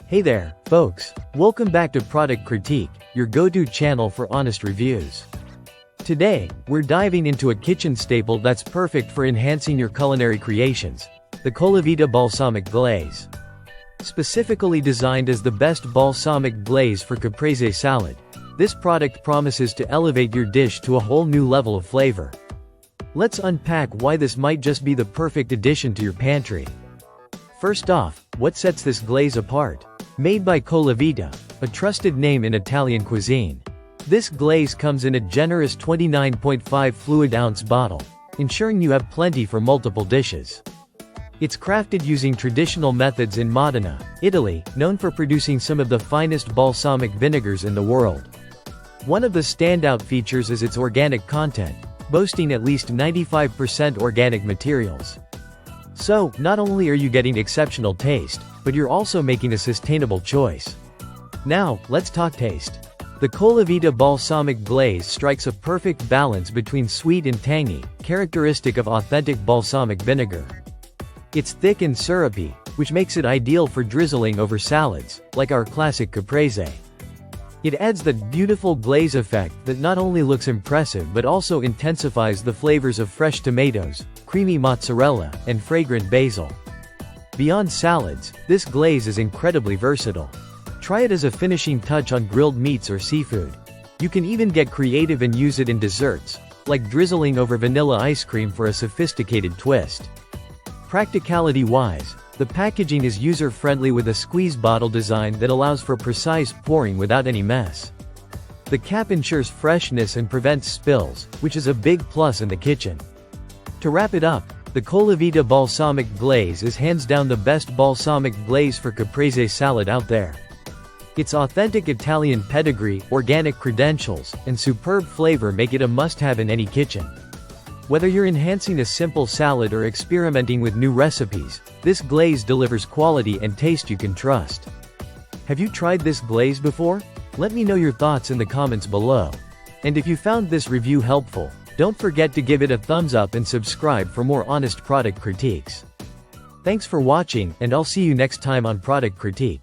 Hey there, folks. Welcome back to Product Critique, your go-to channel for honest reviews. Today, we're diving into a kitchen staple that's perfect for enhancing your culinary creations, the Colavita Balsamic Glaze. Specifically designed as the best balsamic glaze for Caprese Salad, this product promises to elevate your dish to a whole new level of flavor. Let's unpack why this might just be the perfect addition to your pantry. First off, what sets this glaze apart? Made by Colavita, a trusted name in Italian cuisine. This glaze comes in a generous 29.5 fluid-ounce bottle, ensuring you have plenty for multiple dishes. It's crafted using traditional methods in Modena, Italy, known for producing some of the finest balsamic vinegars in the world. One of the standout features is its organic content, boasting at least 95% organic materials. So, not only are you getting exceptional taste, but you're also making a sustainable choice. Now, let's talk taste. The Colavita Balsamic Glaze strikes a perfect balance between sweet and tangy, characteristic of authentic balsamic vinegar. It's thick and syrupy, which makes it ideal for drizzling over salads, like our classic caprese. It adds that beautiful glaze effect that not only looks impressive but also intensifies the flavors of fresh tomatoes, creamy mozzarella, and fragrant basil. Beyond salads, this glaze is incredibly versatile. Try it as a finishing touch on grilled meats or seafood. You can even get creative and use it in desserts, like drizzling over vanilla ice cream for a sophisticated twist. Practicality-wise, the packaging is user-friendly with a squeeze bottle design that allows for precise pouring without any mess. The cap ensures freshness and prevents spills, which is a big plus in the kitchen. To wrap it up, the Colavita Balsamic Glaze is hands down the best balsamic glaze for Caprese Salad out there. Its authentic Italian pedigree, organic credentials, and superb flavor make it a must-have in any kitchen. Whether you're enhancing a simple salad or experimenting with new recipes, this glaze delivers quality and taste you can trust. Have you tried this glaze before? Let me know your thoughts in the comments below. And if you found this review helpful, don't forget to give it a thumbs up and subscribe for more honest product critiques. Thanks for watching, and I'll see you next time on Product Critique.